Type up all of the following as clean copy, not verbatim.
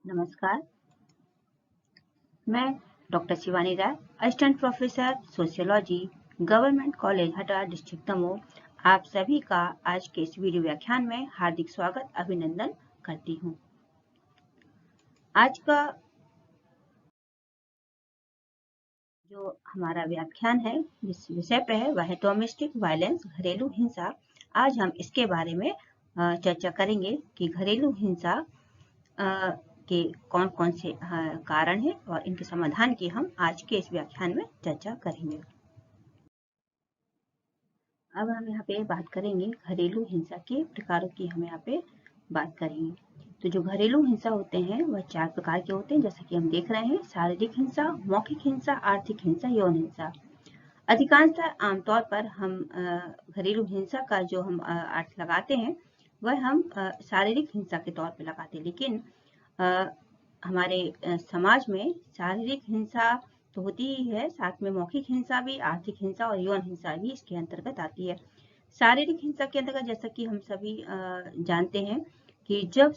नमस्कार, मैं doctor Shivani Rai, assistant professor sociology, government college Hatta, district Damoh. आप सभी का आज के इस वीडियो व्याख्यान में हार्दिक स्वागत अभिनंदन करती हूँ। आज का जो हमारा व्याख्यान है, जिस विषय पे है वह है डोमेस्टिक वायलेंस, घरेलू हिंसा। आज हम इसके बारे में चर्चा करेंगे कि घरेलू हिंसा के कौन कौन से कारण हैं और इनके समाधान की हम आज के इस व्याख्यान में चर्चा करेंगे। अब हम यहाँ पे बात करेंगे घरेलू हिंसा के प्रकारों की। हम यहाँ पे बात करेंगे तो जो घरेलू हिंसा होते हैं वह 4 प्रकार के होते हैं, जैसे कि हम देख रहे हैं: शारीरिक हिंसा, मौखिक हिंसा, आर्थिक हिंसा, यौन हिंसा। अधिकांशतः आमतौर पर हम घरेलू हिंसा का जो हम अर्थ लगाते हैं वह हम शारीरिक हिंसा के तौर पे लगाते हैं, लेकिन हमारे समाज में शारीरिक हिंसा तो होती ही है, साथ में मौखिक हिंसा भी, आर्थिक हिंसा और यौन हिंसा भी इसके अंतर्गत आती है। शारीरिक हिंसा के अंतर्गत जैसा कि हम सभी जानते हैं कि जब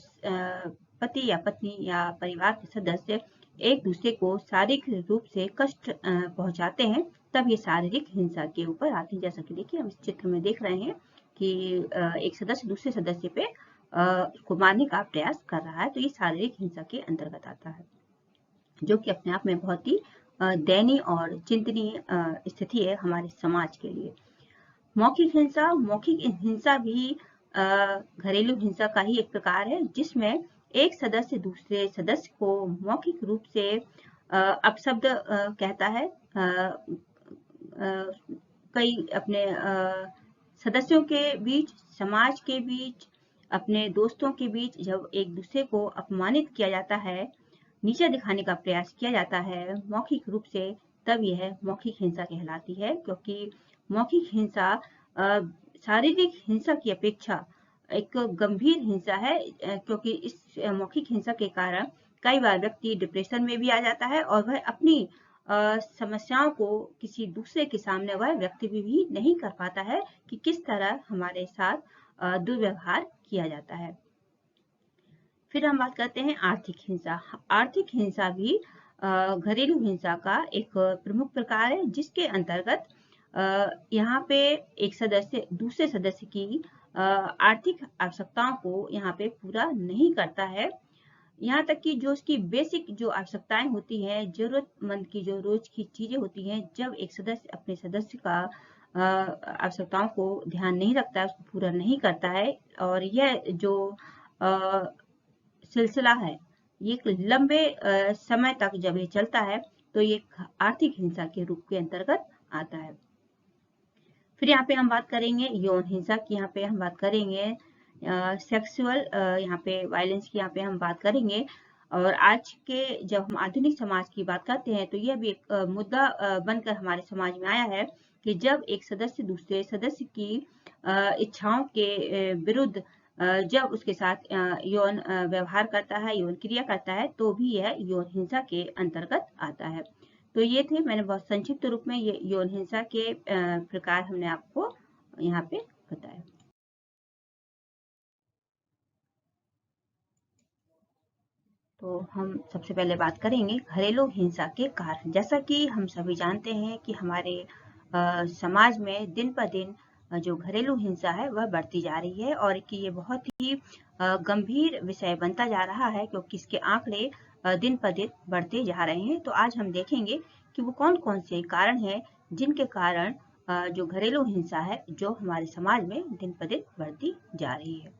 पति या पत्नी या परिवार के सदस्य एक दूसरे को शारीरिक रूप से कष्ट पहुंचाते हैं, तब ये शारीरिक हिंसा के ऊपर आती है। जैसा कि देखिए हम इस चित्र में देख रहे हैं कि एक सदस्य दूसरे सदस्य पे उसको मारने का प्रयास कर रहा है, तो ये शारीरिक हिंसा के अंतर्गत आता है, जो कि अपने आप में बहुत ही दयनीय और चिंतनीय स्थिति है हमारे समाज के लिए। मौखिक हिंसा भी घरेलू हिंसा का ही एक प्रकार है, जिसमें एक सदस्य दूसरे सदस्य को मौखिक रूप से अपशब्द कहता है। कई अपने सदस्यों के बीच, समाज के बीच, अपने दोस्तों के बीच जब एक दूसरे को अपमानित किया जाता है, नीचा दिखाने का प्रयास किया जाता है मौखिक रूप से, तब यह मौखिक हिंसा कहलाती है। क्योंकि मौखिक हिंसा शारीरिक हिंसा की अपेक्षा एक गंभीर हिंसा है, क्योंकि इस मौखिक हिंसा के कारण कई बार व्यक्ति डिप्रेशन में भी आ जाता है और वह अपनी समस्याओं को किसी दूसरे के सामने वह व्यक्ति भी नहीं कर पाता है कि किस तरह हमारे साथ दुर्व्यवहार किया जाता है। फिर हम बात करते हैं आर्थिक हिंसा। आर्थिक हिंसा भी घरेलू हिंसा का एक प्रमुख प्रकार है, जिसके अंतर्गत यहाँ पे एक सदस्य दूसरे सदस्य की आर्थिक आवश्यकताओं को यहाँ पे पूरा नहीं करता है। यहाँ तक कि जो उसकी बेसिक जो आवश्यकताएं होती हैं, जरूरतमंद की जो रोज की चीजें होती हैं, जब एक सदस्य अपने सदस्य का आवश्यकताओं को ध्यान नहीं रखता है, उसको पूरा नहीं करता है, और यह जो सिलसिला है ये लंबे समय तक जब ये चलता है तो ये आर्थिक हिंसा के रूप के अंतर्गत आता है। फिर यहाँ पे हम बात करेंगे यौन हिंसा की। यहाँ पे हम बात करेंगे सेक्सुअल यहाँ पे वायलेंस की यहाँ पे हम बात करेंगे। और आज के जब हम आधुनिक समाज की बात करते हैं तो यह भी एक मुद्दा बनकर हमारे समाज में आया है कि जब एक सदस्य दूसरे सदस्य की इच्छाओं के विरुद्ध जब उसके साथ यौन व्यवहार करता है, यौन क्रिया करता है, तो भी यह यौन हिंसा के अंतर्गत आता है। तो ये थे, मैंने बहुत संक्षिप्त रूप में ये यौन हिंसा के प्रकार हमने आपको यहाँ पे बताया। तो हम सबसे पहले बात करेंगे घरेलू हिंसा के कारण। जैसा कि हम सभी जानते हैं कि हमारे समाज में दिन पर दिन जो घरेलू हिंसा है वह बढ़ती जा रही है और कि ये बहुत ही गंभीर विषय बनता जा रहा है, क्योंकि इसके आंकड़े दिन पर दिन बढ़ते जा रहे हैं। तो आज हम देखेंगे कि वो कौन कौन से कारण हैं जिनके कारण जो घरेलू हिंसा है जो हमारे समाज में दिन पर दिन बढ़ती जा रही है।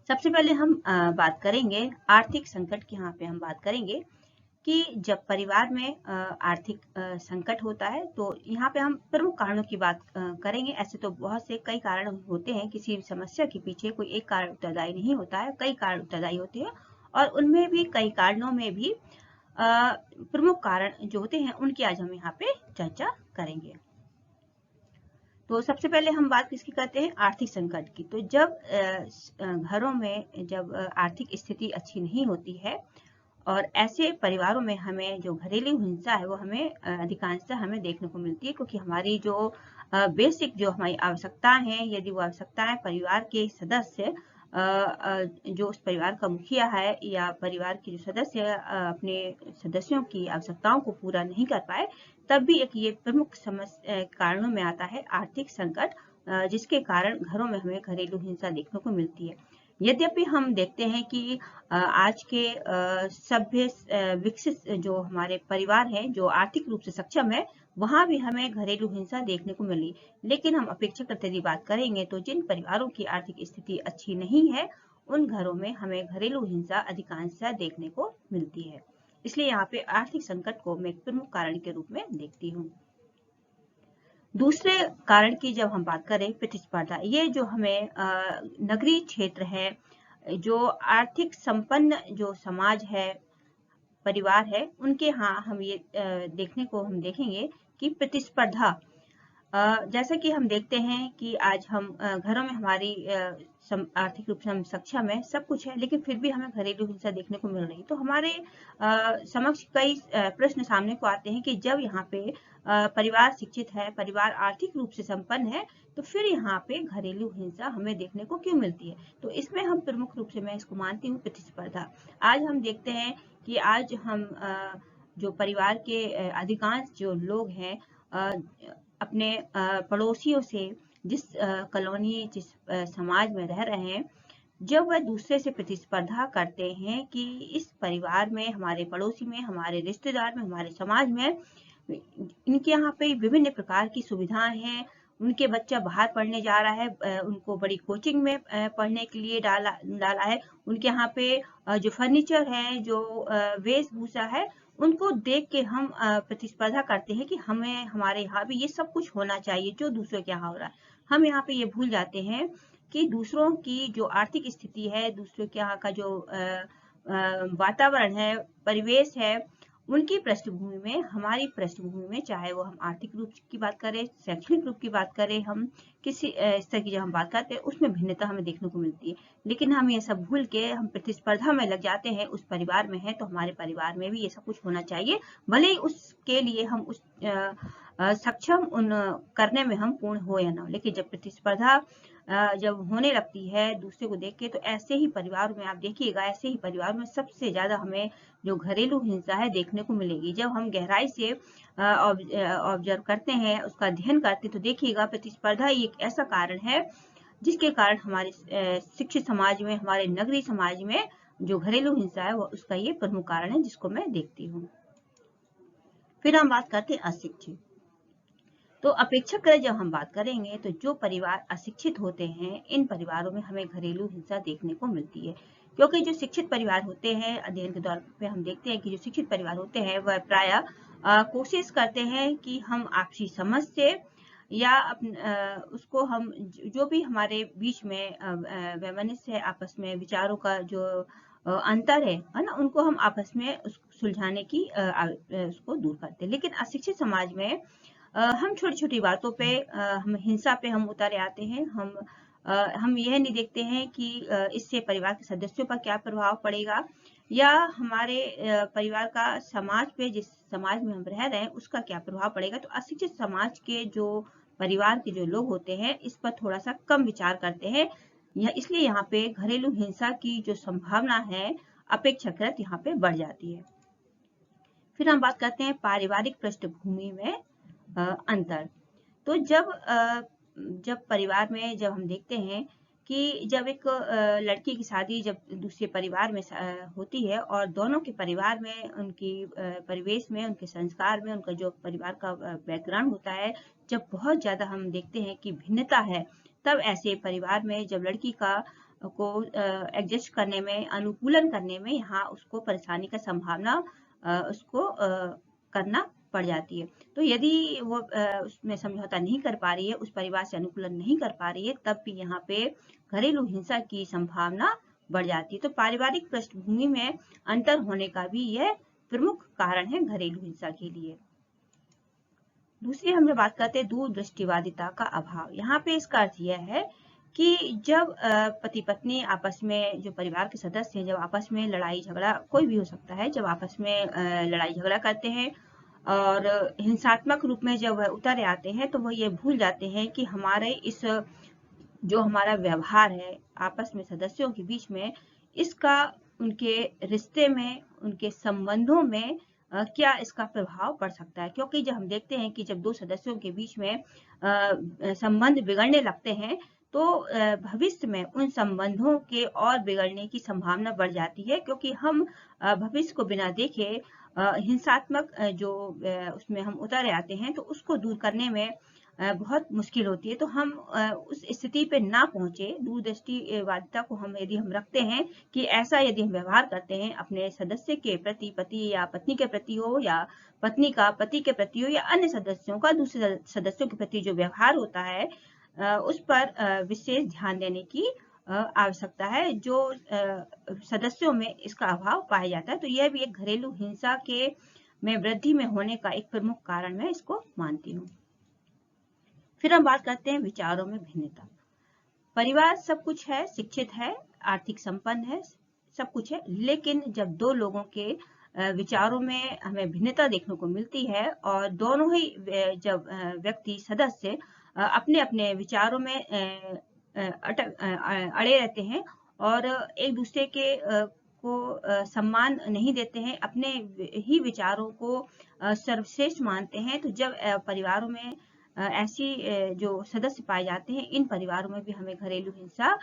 सबसे पहले हम बात करेंगे आर्थिक संकट की। यहाँ पे हम बात करेंगे कि जब परिवार में आर्थिक संकट होता है तो यहाँ पे हम प्रमुख कारणों की बात करेंगे। ऐसे तो बहुत से कई कारण होते हैं, किसी समस्या के पीछे कोई एक कारण उत्तरदायी नहीं होता है, कई कारण उत्तरदायी होते हैं, और उनमें भी कई कारणों में भी प्रमुख कारण जो होते हैं उनकी आज हम यहाँ पे चर्चा करेंगे। तो सबसे पहले हम बात किसकी करते हैं? आर्थिक संकट की। तो जब घरों में जब आर्थिक स्थिति अच्छी नहीं होती है और ऐसे परिवारों में हमें जो घरेलू हिंसा है वो हमें अधिकांशतः हमें देखने को मिलती है, क्योंकि हमारी जो बेसिक जो हमारी आवश्यकताएं हैं, यदि वो आवश्यकताएं परिवार के सदस्य जो उस परिवार का मुखिया है या परिवार के जो सदस्य अपने सदस्यों की आवश्यकताओं को पूरा नहीं कर पाए, तब भी एक ये प्रमुख कारणों में आता है आर्थिक संकट, जिसके कारण घरों में हमें घरेलू हिंसा देखने को मिलती है। यद्यपि हम देखते हैं कि आज के सभ्य विकसित जो हमारे परिवार हैं, जो आर्थिक रूप से सक्षम है, वहां भी हमें घरेलू हिंसा देखने को मिली। लेकिन हम अपेक्षाकृत यदि बात करेंगे तो जिन परिवारों की आर्थिक स्थिति अच्छी नहीं है, उन घरों में हमें घरेलू हिंसा अधिकांशतः देखने को मिलती है। इसलिए यहाँ पे आर्थिक संकट को मैं एक प्रमुख कारण के रूप में देखती हूँ। दूसरे कारण की जब हम बात करें, प्रतिस्पर्धा, ये जो हमें नगरीय क्षेत्र है, जो आर्थिक संपन्न जो समाज है, परिवार है, उनके यहाँ हम ये देखने को हम देखेंगे कि प्रतिस्पर्धा, जैसा कि हम देखते हैं कि आज हम घरों में हमारी आर्थिक रूप से हम सक्षम है, सब कुछ है, लेकिन फिर भी हमें घरेलू हिंसा देखने को मिल रही। तो हमारे समक्ष कई प्रश्न सामने को आते हैं कि जब यहाँ पे परिवार शिक्षित है, परिवार आर्थिक रूप से संपन्न है, तो फिर यहाँ पे घरेलू हिंसा हमें देखने को क्यों मिलती है? तो इसमें हम प्रमुख रूप से मैं इसको मानती हूँ प्रतिस्पर्धा। आज हम देखते हैं कि आज हम जो परिवार के अधिकांश जो लोग हैं, अपने पड़ोसियों से, जिस कॉलोनी, जिस समाज में रह रहे हैं, जब वह दूसरे से प्रतिस्पर्धा करते हैं कि इस परिवार में, हमारे पड़ोसी में, हमारे रिश्तेदार में, हमारे समाज में इनके यहाँ पे विभिन्न प्रकार की सुविधाएं हैं, उनके बच्चा बाहर पढ़ने जा रहा है, उनको बड़ी कोचिंग में पढ़ने के लिए डाला है, उनके यहाँ पे जो फर्नीचर है, जो वेशभूषा है, उनको देख के हम प्रतिस्पर्धा करते हैं कि हमें, हमारे यहाँ भी ये सब कुछ होना चाहिए जो दूसरों के यहाँ हो रहा है। हम यहाँ पे ये भूल जाते हैं कि दूसरों की जो आर्थिक स्थिति है, दूसरों के यहाँ का जो वातावरण है, परिवेश है, उनकी पृष्ठभूमि में, हमारी पृष्ठभूमि में, चाहे वो हम आर्थिक रूप की बात करें, शैक्षणिक रूप की बात करें, हम किसी स्तर की जब हम बात करते हैं, उसमें भिन्नता हमें देखने को मिलती है। लेकिन हम ये सब भूल के हम प्रतिस्पर्धा में लग जाते हैं। उस परिवार में है तो हमारे परिवार में भी ये सब कुछ होना चाहिए, भले ही उसके लिए हम उस सक्षम उन करने में हम पूर्ण हो या ना हो। लेकिन जब प्रतिस्पर्धा जब होने लगती है दूसरे को देख के, तो ऐसे ही परिवार में आप देखिएगा, ऐसे ही परिवार में सबसे ज्यादा हमें जो घरेलू हिंसा है देखने को मिलेगी। जब हम गहराई से ऑब्जर्व करते हैं, उसका अध्ययन करते हैं, तो देखिएगा प्रतिस्पर्धा एक ऐसा कारण है जिसके कारण हमारे शिक्षित समाज में, हमारे नगरीय समाज में जो घरेलू हिंसा है, वो उसका ये प्रमुख कारण है, जिसको मैं देखती हूँ। फिर हम बात करते हैं अशिक्षित। तो अपेक्षाकृत जब हम बात करेंगे, तो जो परिवार अशिक्षित होते हैं, इन परिवारों में हमें घरेलू हिंसा देखने को मिलती है। क्योंकि जो शिक्षित परिवार होते हैं, अध्ययन के दौर पे हम देखते हैं कि जो शिक्षित परिवार होते हैं, वह प्रायः कोशिश करते हैं कि हम आपसी समझ से या उसको हम जो भी हमारे बीच में वैमनस्य है, आपस में विचारों का जो अंतर है ना, उनको हम आपस में उसको सुलझाने की उसको दूर करते हैं। लेकिन अशिक्षित समाज में हम छोटी छोटी बातों पे हम हिंसा पे हम उतारे आते हैं। हम यह नहीं देखते हैं कि इससे परिवार के सदस्यों पर क्या प्रभाव पड़ेगा, या हमारे परिवार का समाज पे, जिस समाज में हम रह रहे हैं, उसका क्या प्रभाव पड़ेगा। तो अशिक्षित समाज के जो परिवार के जो लोग होते हैं, इस पर थोड़ा सा कम विचार करते हैं, इसलिए यहाँ पे घरेलू हिंसा की जो संभावना है अपेक्षाकृत यहाँ पे बढ़ जाती है। फिर हम बात करते हैं पारिवारिक पृष्ठभूमि में अंतर। तो जब परिवार में जब हम देखते हैं कि जब एक लड़की की शादी जब दूसरे परिवार में होती है, और दोनों के परिवार में, उनकी परिवेश में, उनके संस्कार में, उनका जो परिवार का बैकग्राउंड होता है, जब बहुत ज्यादा हम देखते हैं कि भिन्नता है, तब ऐसे परिवार में जब लड़की को एडजस्ट करने में, अनुकूलन करने में, यहाँ उसको परेशानी का संभावना उसको करना पड़ जाती है। तो यदि वो उसमें समझौता नहीं कर पा रही है, उस परिवार से अनुकूलन नहीं कर पा रही है, तब भी यहाँ पे घरेलू हिंसा की संभावना बढ़ जाती है। तो पारिवारिक पृष्ठभूमि में अंतर होने का भी यह प्रमुख कारण है घरेलू हिंसा के लिए। दूसरी हम जब बात करते हैं दूरदृष्टिवादिता का अभाव, यहाँ पे इसका अर्थ यह है कि जब पति पत्नी आपस में, जो परिवार के सदस्य हैं, जब आपस में लड़ाई झगड़ा, कोई भी हो सकता है, जब आपस में लड़ाई झगड़ा करते हैं और हिंसात्मक रूप में जब वह उतर आते हैं, तो वह ये भूल जाते हैं कि हमारे इस जो हमारा व्यवहार है आपस में सदस्यों के बीच में, इसका उनके रिश्ते में, उनके संबंधों में क्या इसका प्रभाव पड़ सकता है। क्योंकि जब हम देखते हैं कि जब दो सदस्यों के बीच में संबंध बिगड़ने लगते हैं, तो भविष्य में उन संबंधों के और बिगड़ने की संभावना बढ़ जाती है, क्योंकि हम भविष्य को बिना देखे हिंसात्मक जो उसमें हम उतर आते हैं, तो उसको दूर करने में बहुत मुश्किल होती है। तो हम उस स्थिति पे ना पहुंचे, दूरदृष्टिवादिता को यदि हम रखते हैं कि ऐसा यदि हम व्यवहार करते हैं अपने सदस्य के प्रति, पति या पत्नी के प्रति हो, या पत्नी का पति के प्रति हो, या अन्य सदस्यों का दूसरे सदस्यों के प्रति जो व्यवहार होता है, उस पर विशेष ध्यान देने की आवश्यकता है, जो सदस्यों में इसका अभाव पाया जाता है। तो यह भी एक घरेलू हिंसा के में वृद्धि में होने का एक प्रमुख कारण मैं इसको मानती हूँ। फिर हम बात करते हैं विचारों में भिन्नता। परिवार सब कुछ है, शिक्षित है, आर्थिक संपन्न है, सब कुछ है, लेकिन जब दो लोगों के विचारों में हमें भिन्नता देखने को मिलती है, और दोनों ही जब व्यक्ति सदस्य अपने अपने विचारों में अड़े रहते हैं और एक दूसरे के को सम्मान नहीं देते हैं, अपने ही विचारों को सर्वश्रेष्ठ मानते हैं, तो जब परिवारों में ऐसी जो सदस्य पाए जाते हैं, इन परिवारों में भी हमें घरेलू हिंसा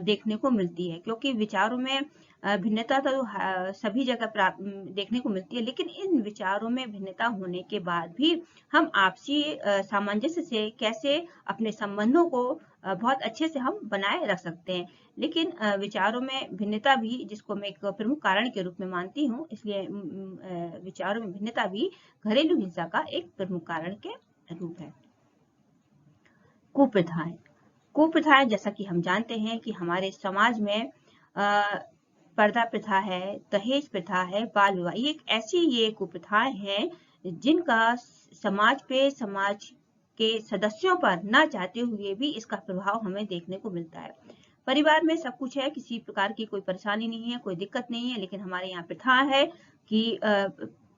देखने को मिलती है। क्योंकि विचारों में भिन्नता तो सभी जगह देखने को मिलती है, लेकिन इन विचारों में भिन्नता होने के बाद भी हम आपसी सामंजस्य से कैसे अपने संबंधों को बहुत अच्छे से हम बनाए रख सकते हैं। लेकिन विचारों में भिन्नता भी, जिसको मैं एक प्रमुख कारण के रूप में मानती हूँ, इसलिए विचारों में भिन्नता भी घरेलू हिंसा का एक प्रमुख कारण के रूप है। कुप्रथाएं। कुप्रथाएं, जैसा कि हम जानते हैं कि हमारे समाज में पर्दा प्रथा है, दहेज प्रथा है, बाल विवाह, ये कुप्रथाएं हैं जिनका समाज पे, समाज के सदस्यों पर ना चाहते हुए भी इसका प्रभाव हमें देखने को मिलता है। परिवार में सब कुछ है, किसी प्रकार की कोई परेशानी नहीं है, कोई दिक्कत नहीं है, लेकिन हमारे यहाँ प्रथा है कि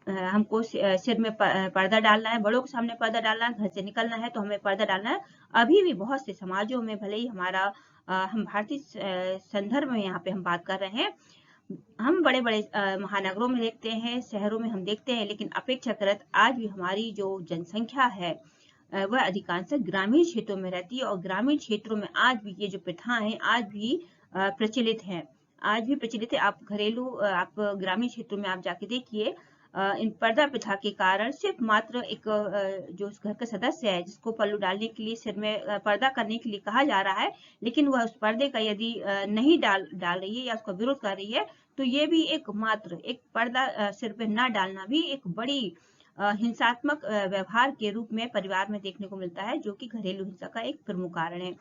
हमको सिर में पर्दा डालना है, बड़ों के सामने पर्दा डालना है, घर से निकलना है तो हमें पर्दा डालना है। अभी भी बहुत से समाजों में, भले ही हमारा हम भारतीय संदर्भ में यहाँ पे हम बात कर रहे हैं, हम बड़े बड़े महानगरों में देखते हैं, शहरों में हम देखते हैं, लेकिन अपेक्षाकृत आज भी हमारी जो जनसंख्या है वह अधिकांश ग्रामीण क्षेत्रों में रहती है, और ग्रामीण क्षेत्रों में आज भी ये जो प्रथाएं आज भी प्रचलित हैं, आज भी प्रचलित है। आप ग्रामीण क्षेत्रों में आप जाके देखिए, इन पर्दा प्रथा के कारण सिर्फ मात्र एक जो उस घर का सदस्य है, जिसको पल्लू डालने के लिए, सिर में पर्दा करने के लिए कहा जा रहा है, लेकिन वह उस पर्दे का यदि नहीं डाल रही है या उसका विरोध कर रही है, तो ये भी एक पर्दा सिर पे न डालना भी एक बड़ी हिंसात्मक व्यवहार के रूप में परिवार में देखने को मिलता है, जो कि घरेलू हिंसा का एक प्रमुख कारण है।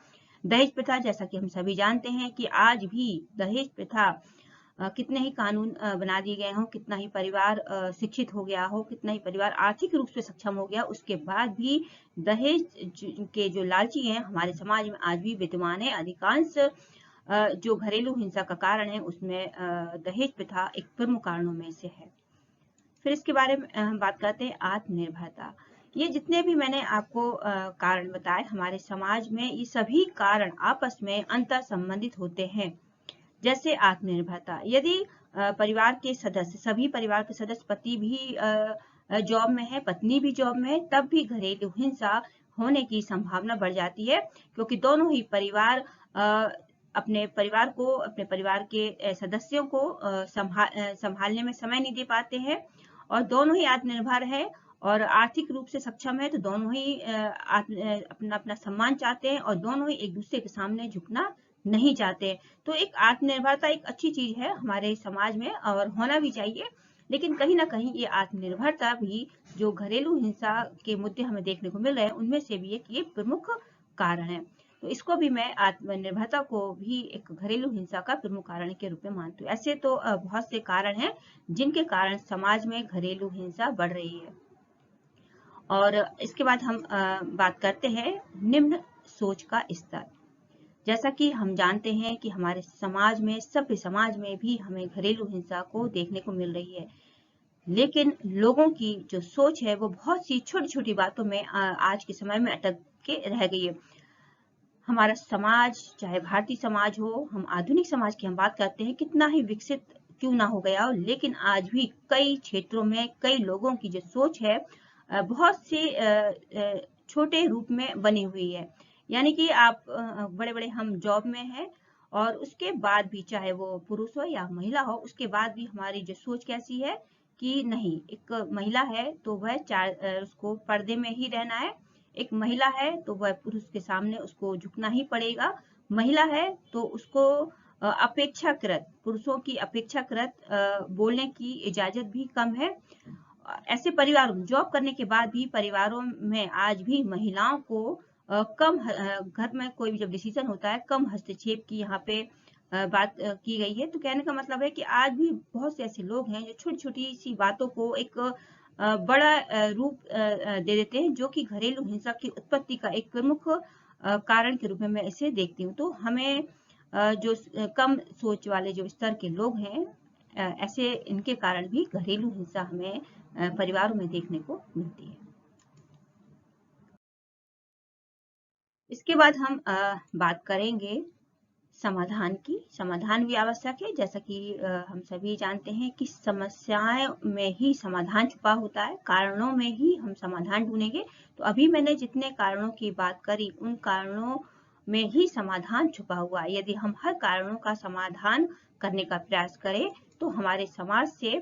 दहेज प्रथा, जैसा कि हम सभी जानते हैं कि आज भी दहेज प्रथा, कितने ही कानून बना दिए गए हों, कितना ही परिवार शिक्षित हो गया हो, कितना ही परिवार आर्थिक रूप से सक्षम हो गया, उसके बाद भी दहेज के जो लालची हैं हमारे समाज में आज भी विद्यमान है। अधिकांश जो घरेलू हिंसा का कारण है, उसमें दहेज प्रथा एक प्रमुख कारणों में से है। फिर इसके बारे में हम बात करते हैं आत्मनिर्भरता। ये जितने भी मैंने आपको कारण बताए हमारे समाज में, ये सभी कारण आपस में अंतर संबंधित होते हैं। जैसे आत्मनिर्भरता, यदि परिवार के सदस्य, सभी परिवार के सदस्य, पति भी जॉब में है, पत्नी भी जॉब में है, तब भी घरेलू हिंसा होने की संभावना बढ़ जाती है, क्योंकि दोनों ही परिवार अपने परिवार को, अपने परिवार के सदस्यों को संभालने में समय नहीं दे पाते हैं, और दोनों ही आत्मनिर्भर है और आर्थिक रूप से सक्षम है, तो दोनों ही अपना अपना सम्मान चाहते हैं, और दोनों ही एक दूसरे के सामने झुकना नहीं चाहते। तो एक आत्मनिर्भरता एक अच्छी चीज है हमारे समाज में, और होना भी चाहिए, लेकिन कहीं ना कहीं ये आत्मनिर्भरता भी, जो घरेलू हिंसा के मुद्दे हमें देखने को मिल रहे हैं, उनमें से भी एक ये प्रमुख कारण है। तो इसको भी मैं, आत्मनिर्भरता को भी एक घरेलू हिंसा का प्रमुख कारण के रूप में मानती हूँ। ऐसे तो बहुत से कारण हैं जिनके कारण समाज में घरेलू हिंसा बढ़ रही है। और इसके बाद हम बात करते हैं निम्न सोच का स्तर। जैसा कि हम जानते हैं कि हमारे समाज में, सभ्य समाज में भी हमें घरेलू हिंसा को देखने को मिल रही है, लेकिन लोगों की जो सोच है वो बहुत सी छोटी छोटी बातों में आज के समय में अटक के रह गई है। हमारा समाज, चाहे भारतीय समाज हो, हम आधुनिक समाज की हम बात करते हैं, कितना ही विकसित क्यों ना हो गया हो, लेकिन आज भी कई क्षेत्रों में कई लोगों की जो सोच है बहुत से छोटे रूप में बनी हुई है। यानी कि आप बड़े बड़े हम जॉब में हैं और उसके बाद भी, चाहे वो पुरुष हो या महिला हो, उसके बाद भी हमारी जो सोच कैसी है कि नहीं, एक महिला है तो वह उसको पर्दे में ही रहना है, एक महिला है तो वह पुरुष के सामने उसको झुकना ही पड़ेगा, महिला है तो उसको अपेक्षाकृत, पुरुषों की अपेक्षाकृत बोलने की इजाजत भी कम है। ऐसे परिवार जॉब करने के बाद भी परिवारों में आज भी महिलाओं को घर में कोई भी जब डिसीजन होता है, कम हस्तक्षेप की यहाँ पे बात की गई है। तो कहने का मतलब है कि आज भी बहुत से ऐसे लोग हैं जो छोटी छोटी सी बातों को एक बड़ा रूप दे देते हैं, जो कि घरेलू हिंसा की उत्पत्ति का एक प्रमुख कारण के रूप में मैं इसे देखती हूँ। तो हमें जो कम सोच वाले जो स्तर के लोग हैं, ऐसे इनके कारण भी घरेलू हिंसा हमें परिवारों में देखने को मिलती है। इसके बाद हम बात करेंगे समाधान की। समाधान भी आवश्यक है, जैसा कि हम सभी जानते हैं कि समस्याएं में ही समाधान छुपा होता है, कारणों में ही हम समाधान ढूंढेंगे। तो अभी मैंने जितने कारणों की बात करी, उन कारणों में ही समाधान छुपा हुआ है। यदि हम हर कारणों का समाधान करने का प्रयास करें तो हमारे समाज से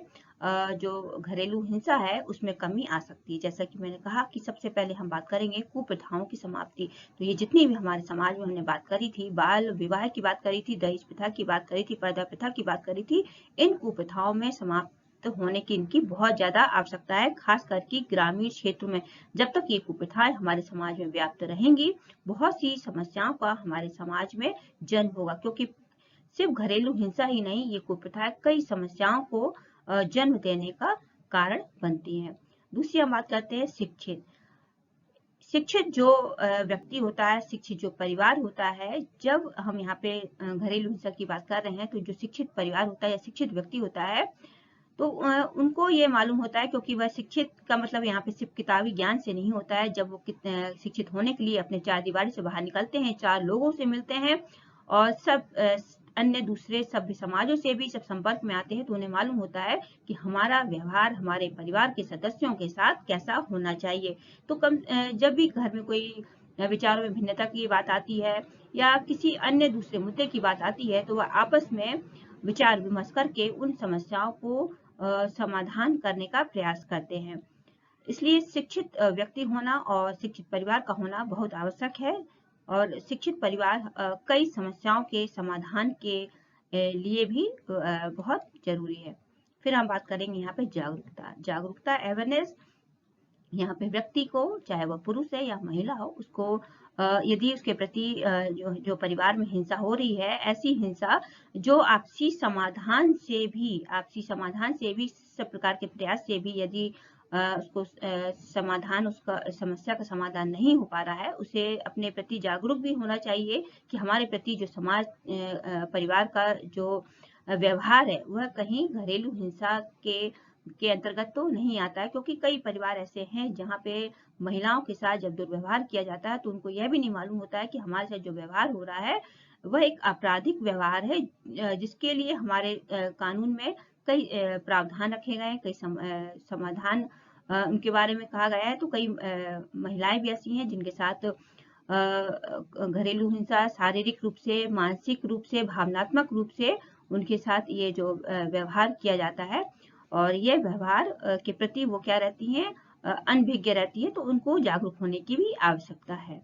जो घरेलू हिंसा है उसमें कमी आ सकती है। जैसा कि मैंने कहा कि सबसे पहले हम बात करेंगे कुप्रथाओं की समाप्ति। तो ये जितनी भी हमारे समाज में हमने बात करी थी, बाल विवाह की बात करी थी, दहेज प्रथा की बात करी थी, पर्दा प्रथा की बात करी थी, इन कुप्रथाओं में समाप्त होने की इनकी बहुत ज्यादा आवश्यकता है, खास करके ग्रामीण क्षेत्रों में। जब तक ये कुप्रथाएं हमारे समाज में व्याप्त रहेंगी, बहुत सी समस्याओं का हमारे समाज में जन्म होगा, क्योंकि सिर्फ घरेलू हिंसा ही नहीं, ये कुप्रथाएं कई समस्याओं को जन्म देने का कारण बनती हैं। दूसरी हम बात करते हैं शिक्षित। शिक्षित जो व्यक्ति होता है, शिक्षित जो परिवार होता है, जब हम यहाँ पे घरेलू हिंसा की बात कर रहे हैं, तो जो शिक्षित परिवार होता है या शिक्षित व्यक्ति होता है, तो उनको ये मालूम होता है, क्योंकि वह शिक्षित का मतलब यहाँ पे सिर्फ किताबी ज्ञान से नहीं होता है। जब वो शिक्षित होने के लिए अपने चार दीवारी से बाहर निकलते हैं, चार लोगों से मिलते हैं और सब अन्य दूसरे सभ्य समाजों से भी सब संपर्क में आते हैं, तो उन्हें मालूम होता है कि हमारा व्यवहार हमारे परिवार के सदस्यों के साथ कैसा होना चाहिए। तो जब भी घर में कोई विचारों में भिन्नता की बात आती है या किसी अन्य दूसरे मुद्दे की बात आती है, तो वह आपस में विचार विमर्श करके उन समस्याओं को समाधान करने का प्रयास करते हैं। इसलिए शिक्षित व्यक्ति होना और शिक्षित परिवार का होना बहुत आवश्यक है, और शिक्षित परिवार कई समस्याओं के समाधान के लिए भी बहुत जरूरी है। फिर हम बात करेंगे यहाँ पे जागरूकता। जागरूकता, अवेयरनेस, यहाँ पे व्यक्ति को, चाहे वह पुरुष है या महिला हो, उसको यदि उसके प्रति जो परिवार में हिंसा हो रही है, ऐसी हिंसा जो आपसी समाधान से भी सब प्रकार के प्रयास से भी यदि उसको समाधान, उसका समस्या का समाधान नहीं हो पा रहा है, उसे अपने प्रति जागरूक भी होना चाहिए कि हमारे प्रति जो समाज परिवार का जो व्यवहार है वह कहीं घरेलू हिंसा के अंतर्गत तो नहीं आता है। क्योंकि कई परिवार ऐसे हैं जहाँ पे महिलाओं के साथ जब दुर्व्यवहार किया जाता है, तो उनको यह भी नहीं मालूम होता है कि हमारे साथ जो व्यवहार हो रहा है वह एक आपराधिक व्यवहार है, जिसके लिए हमारे कानून में कई प्रावधान रखे गए हैं, कई समाधान उनके बारे में कहा गया है। तो कई महिलाएं भी ऐसी हैं जिनके साथ घरेलू हिंसा शारीरिक रूप से, मानसिक रूप से, भावनात्मक रूप से उनके साथ ये जो व्यवहार किया जाता है, और ये व्यवहार के प्रति वो क्या रहती हैं, अनभिज्ञ रहती है। तो उनको जागरूक होने की भी आवश्यकता है।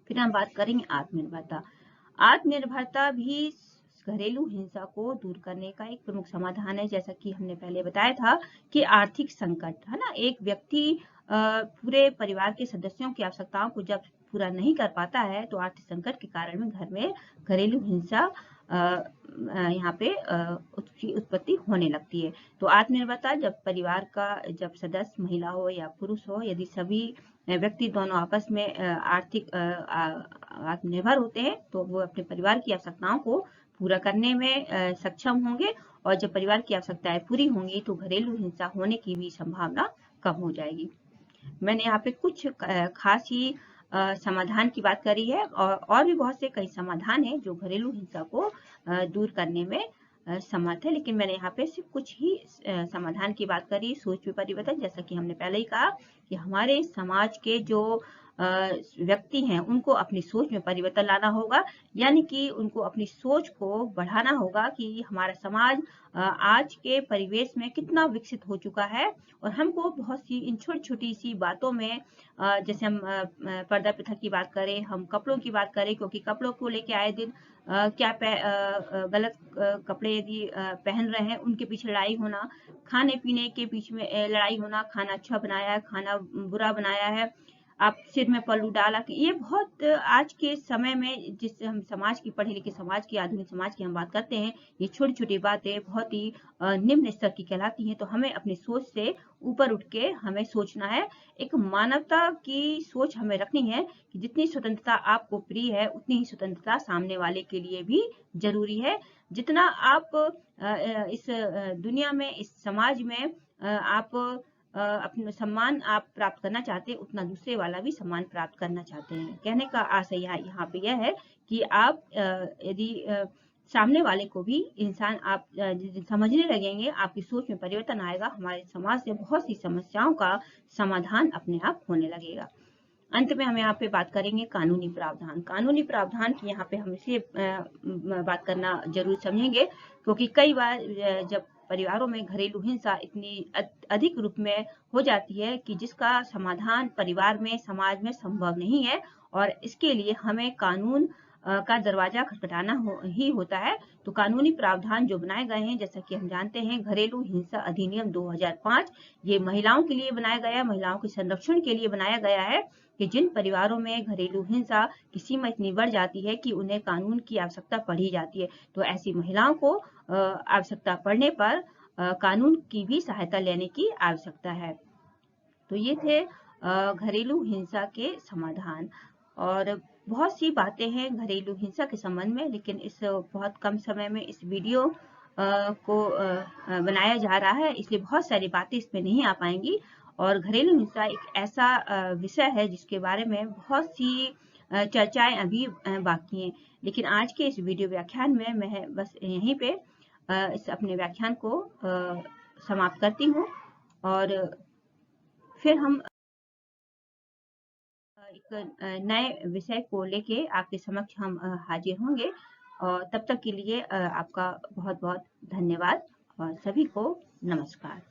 फिर हम बात करेंगे आत्मनिर्भरता। आत्मनिर्भरता भी घरेलू हिंसा को दूर करने का एक प्रमुख समाधान है। जैसा कि हमने पहले बताया था कि आर्थिक संकट है ना, एक व्यक्ति पूरे परिवार के सदस्यों की आवश्यकताओं को जब पूरा नहीं कर पाता है, तो आर्थिक संकट के कारण में घर में घरेलू हिंसा यहाँ पे उसकी उत्पत्ति होने लगती है। तो आत्मनिर्भरता, जब परिवार का जब सदस्य महिला हो या पुरुष हो, यदि सभी व्यक्ति दोनों आपस में आर्थिक आत्मनिर्भर होते हैं, तो वो अपने परिवार की आवश्यकताओं को पूरा करने में सक्षम होंगे, और जब परिवार की आवश्यकताएं पूरी होंगी तो घरेलू हिंसा होने की भी संभावना कम हो जाएगी। मैंने यहाँ पे कुछ खास ही समाधान की बात करी है और भी बहुत से कई समाधान हैं जो घरेलू हिंसा को दूर करने में समर्थ है, लेकिन मैंने यहाँ पे सिर्फ कुछ ही समाधान की बात करी। सोच में परिवर्तन, जैसा कि हमने पहले ही कहा कि हमारे समाज के जो व्यक्ति हैं उनको अपनी सोच में परिवर्तन लाना होगा, यानी कि उनको अपनी सोच को बढ़ाना होगा कि हमारा समाज आज के परिवेश में कितना विकसित हो चुका है और हमको बहुत सी इन छोटी छोटी सी बातों में जैसे हम पर्दा प्रथा की बात करें, हम कपड़ों की बात करें, क्योंकि कपड़ों को लेके आए दिन गलत कपड़े यदि पहन रहे हैं उनके पीछे लड़ाई होना, खाने पीने के बीच में लड़ाई होना, खाना अच्छा बनाया है, खाना बुरा बनाया है, आप सिर में पल्लू डाला, कि ये बहुत आज के समय में जिस हम समाज की पढ़े लिखे समाज की आधुनिक समाज की हम बात करते हैं, ये छोटी छोटी बातें बहुत ही निम्न स्तर की कहलाती हैं। तो हमें अपनी सोच से ऊपर उठ के हमें सोचना है, एक मानवता की सोच हमें रखनी है कि जितनी स्वतंत्रता आपको प्रिय है उतनी ही स्वतंत्रता सामने वाले के लिए भी जरूरी है। जितना आप इस दुनिया में, इस समाज में आप अपना सम्मान आप प्राप्त करना चाहते हैं, उतना दूसरे वाला भी सम्मान प्राप्त करना चाहते हैं। कहने का आशय यहाँ पे यह है कि आप यदि सामने वाले को भी इंसान आप समझने लगेंगे, आपकी सोच में परिवर्तन आएगा, हमारे समाज से बहुत सी समस्याओं का समाधान अपने आप होने लगेगा। अंत में हम यहाँ पे बात करेंगे कानूनी प्रावधान। कानूनी प्रावधान की यहाँ पे हम इसलिए बात करना जरूर समझेंगे क्योंकि कई बार जब परिवारों में घरेलू हिंसा इतनी अधिक रूप में हो जाती है कि जिसका समाधान परिवार में, समाज में संभव नहीं है और इसके लिए हमें कानून का दरवाजा खटखटाना ही होता है। तो कानूनी प्रावधान जो बनाए गए हैं, जैसा कि हम जानते हैं, घरेलू हिंसा अधिनियम 2005 ये महिलाओं के लिए बनाया गया है, महिलाओं के संरक्षण के लिए बनाया गया है कि जिन परिवारों में घरेलू हिंसा की सीमा इतनी बढ़ जाती है कि उन्हें कानून की आवश्यकता पड़ी जाती है, तो ऐसी महिलाओं को आवश्यकता पड़ने पर कानून की भी सहायता लेने की आवश्यकता है। तो ये थे घरेलू हिंसा के समाधान। और बहुत सी बातें हैं घरेलू हिंसा के संबंध में, लेकिन इस बहुत कम समय में इस वीडियो को बनाया जा रहा है, इसलिए बहुत सारी बातें इसमें नहीं आ पाएंगी। और घरेलू हिंसा एक ऐसा विषय है जिसके बारे में बहुत सी चर्चाएं अभी बाकी हैं, लेकिन आज के इस वीडियो व्याख्यान में मैं बस यहीं पे इस अपने व्याख्यान को समाप्त करती हूँ और फिर हम एक नए विषय को लेके आपके समक्ष हम हाजिर होंगे। और तब तक के लिए आपका बहुत बहुत धन्यवाद और सभी को नमस्कार।